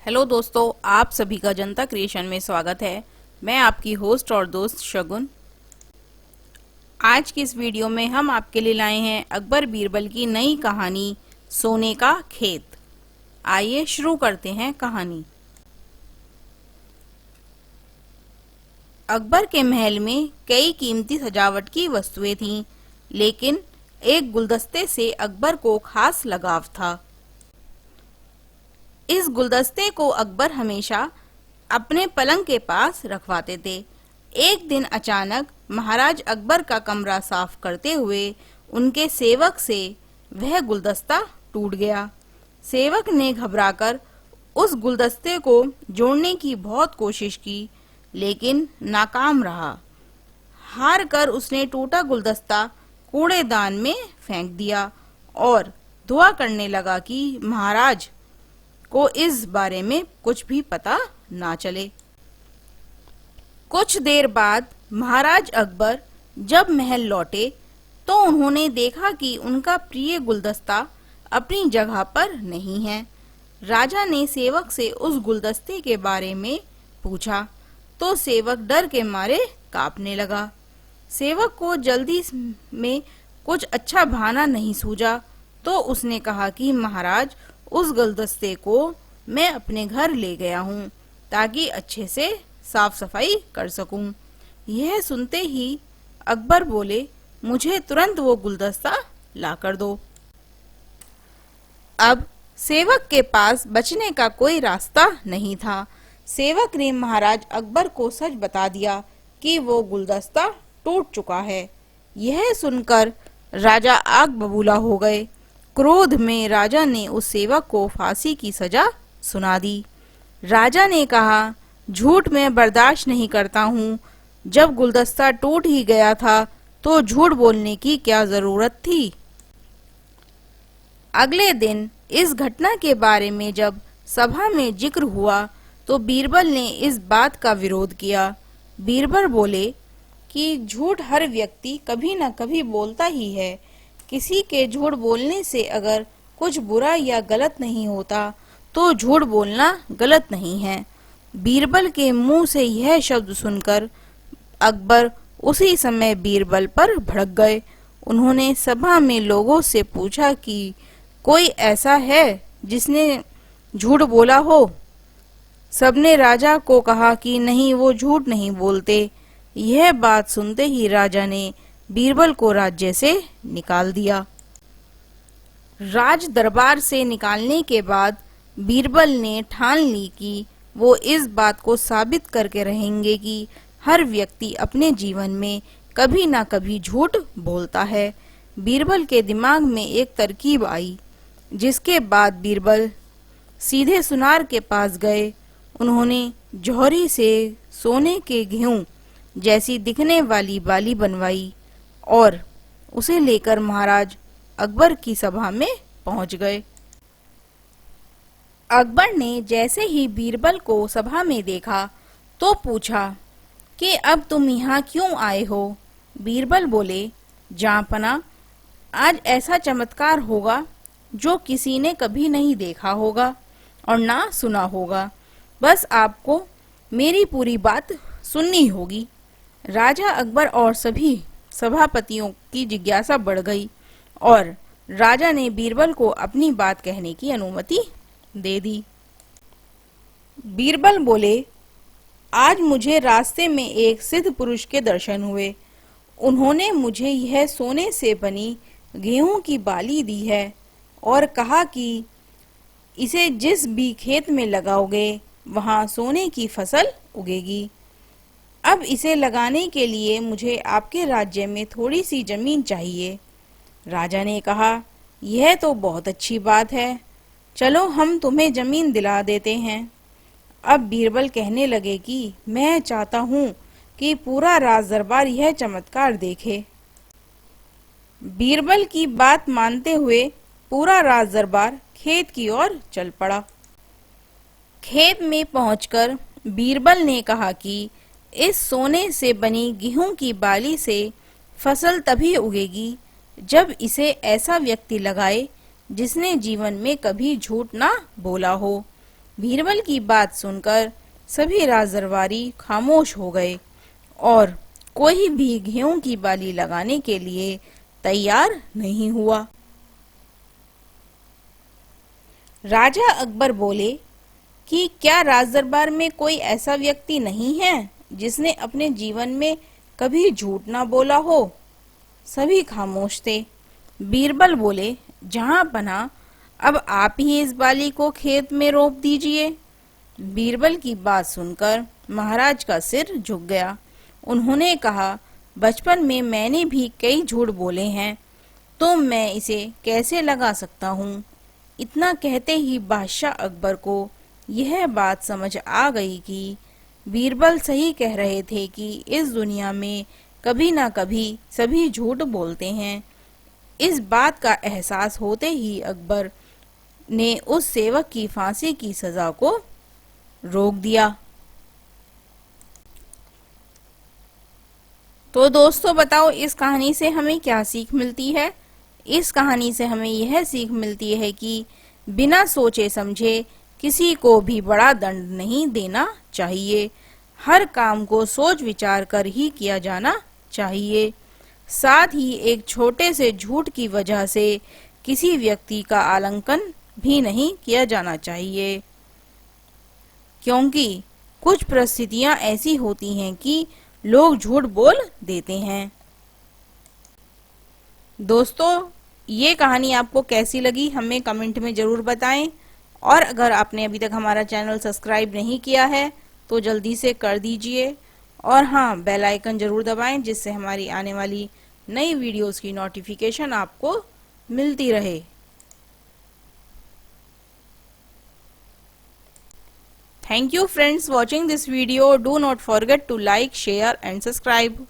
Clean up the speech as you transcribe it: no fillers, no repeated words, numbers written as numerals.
Hello दोस्तों, आप सभी का जनता क्रिएशन में स्वागत है। मैं आपकी होस्ट और दोस्त शगुन। आज की इस वीडियो में हम आपके लिए लाए हैं अकबर बीरबल की नई कहानी सोने का खेत। आइए शुरू करते हैं कहानी। अकबर के महल में कई कीमती सजावट की वस्तुएं थीं, लेकिन एक गुलदस्ते से अकबर को खास लगाव था। इस गुलदस्ते को अकबर हमेशा अपने पलंग के पास रखवाते थे। एक दिन अचानक महाराज अकबर का कमरा साफ करते हुए उनके सेवक से वह गुलदस्ता टूट गया। सेवक ने घबराकर उस गुलदस्ते को जोड़ने की बहुत कोशिश की, लेकिन नाकाम रहा। हार कर उसने टूटा गुलदस्ता कूड़ेदान में फेंक दिया और दुआ करने लगा कि महाराज को इस बारे में कुछ भी पता ना चले। कुछ देर बाद महाराज अकबर जब महल लौटे तो उन्होंने देखा कि उनका प्रिय गुलदस्ता अपनी जगह पर नहीं है। राजा ने सेवक से उस गुलदस्ते के बारे में पूछा तो सेवक डर के मारे कांपने लगा। सेवक को जल्दी में कुछ अच्छा बहाना नहीं सूझा तो उसने कहा कि महाराज, उस गुलदस्ते को मैं अपने घर ले गया हूँ ताकि अच्छे से साफ सफाई कर सकूं। यह सुनते ही अकबर बोले, मुझे तुरंत वो गुलदस्ता ला कर दो। अब सेवक के पास बचने का कोई रास्ता नहीं था। सेवक ने महाराज अकबर को सच बता दिया कि वो गुलदस्ता टूट चुका है। यह सुनकर राजा आग बबूला हो गए। क्रोध में राजा ने उस सेवक को फांसी की सजा सुना दी। राजा ने कहा, झूठ मैं बर्दाश्त नहीं करता हूँ। जब गुलदस्ता टूट ही गया था तो झूठ बोलने की क्या जरूरत थी। अगले दिन इस घटना के बारे में जब सभा में जिक्र हुआ तो बीरबल ने इस बात का विरोध किया। बीरबल बोले कि झूठ हर व्यक्ति कभी न कभी बोलता ही है। किसी के झूठ बोलने से अगर कुछ बुरा या गलत नहीं होता तो झूठ बोलना गलत नहीं है। बीरबल के मुंह से यह शब्द सुनकर अकबर उसी समय बीरबल पर भड़क गए। उन्होंने सभा में लोगों से पूछा कि कोई ऐसा है जिसने झूठ बोला हो। सबने राजा को कहा कि नहीं, वो झूठ नहीं बोलते। यह बात सुनते ही राजा ने बीरबल को राज्य से निकाल दिया। राज दरबार से निकालने के बाद बीरबल ने ठान ली कि वो इस बात को साबित करके रहेंगे कि हर व्यक्ति अपने जीवन में कभी ना कभी झूठ बोलता है। बीरबल के दिमाग में एक तरकीब आई, जिसके बाद बीरबल सीधे सुनार के पास गए। उन्होंने जौहरी से सोने के गेहूं जैसी दिखने वाली बाली बनवाई और उसे लेकर महाराज अकबर की सभा में पहुंच गए। अकबर ने जैसे ही बीरबल को सभा में देखा तो पूछा कि अब तुम यहाँ क्यों आए हो। बीरबल बोले, जहाँपना, आज ऐसा चमत्कार होगा जो किसी ने कभी नहीं देखा होगा और ना सुना होगा। बस आपको मेरी पूरी बात सुननी होगी। राजा अकबर और सभी सभापतियों की जिज्ञासा बढ़ गई और राजा ने बीरबल को अपनी बात कहने की अनुमति दे दी। बीरबल बोले, आज मुझे रास्ते में एक सिद्ध पुरुष के दर्शन हुए। उन्होंने मुझे यह सोने से बनी गेहूं की बाली दी है और कहा कि इसे जिस भी खेत में लगाओगे वहां सोने की फसल उगेगी। अब इसे लगाने के लिए मुझे आपके राज्य में थोड़ी सी जमीन चाहिए। राजा ने कहा, यह तो बहुत अच्छी बात है, चलो हम तुम्हें जमीन दिला देते हैं। अब बीरबल कहने लगे कि मैं चाहता हूँ कि पूरा राज दरबार यह चमत्कार देखे। बीरबल की बात मानते हुए पूरा राज दरबार खेत की ओर चल पड़ा। खेत में पहुंचकर बीरबल ने कहा कि इस सोने से बनी गेहूं की बाली से फसल तभी उगेगी जब इसे ऐसा व्यक्ति लगाए जिसने जीवन में कभी झूठ ना बोला हो। बीरबल की बात सुनकर सभी राज दरबारी खामोश हो गए और कोई भी गेहूं की बाली लगाने के लिए तैयार नहीं हुआ। राजा अकबर बोले कि क्या राज दरबार में कोई ऐसा व्यक्ति नहीं है जिसने अपने जीवन में कभी झूठ ना बोला हो। सभी खामोश थे। बीरबल बोले, जहां पना अब आप ही इस बाली को खेत में रोप दीजिए। बीरबल की बात सुनकर महाराज का सिर झुक गया। उन्होंने कहा, बचपन में मैंने भी कई झूठ बोले हैं, तो मैं इसे कैसे लगा सकता हूँ। इतना कहते ही बादशाह अकबर को यह बात समझ आ गई कि बीरबल सही कह रहे थे कि इस दुनिया में कभी ना कभी सभी झूठ बोलते हैं। इस बात का एहसास होते ही अकबर ने उस सेवक की फांसी की सजा को रोक दिया। तो दोस्तों बताओ, इस कहानी से हमें क्या सीख मिलती है। इस कहानी से हमें यह सीख मिलती है कि बिना सोचे समझे किसी को भी बड़ा दंड नहीं देना चाहिए। हर काम को सोच विचार कर ही किया जाना चाहिए। साथ ही एक छोटे से झूठ की वजह से किसी व्यक्ति का आलंकन भी नहीं किया जाना चाहिए, क्योंकि कुछ परिस्थितियां ऐसी होती हैं कि लोग झूठ बोल देते हैं। दोस्तों, ये कहानी आपको कैसी लगी हमें कमेंट में जरूर बताएं। और अगर आपने अभी तक हमारा चैनल सब्सक्राइब नहीं किया है तो जल्दी से कर दीजिए। और हाँ, बेल आइकन जरूर दबाएं जिससे हमारी आने वाली नई वीडियोस की नोटिफिकेशन आपको मिलती रहे। Thank you friends watching this video. Do not forget to like, share and subscribe.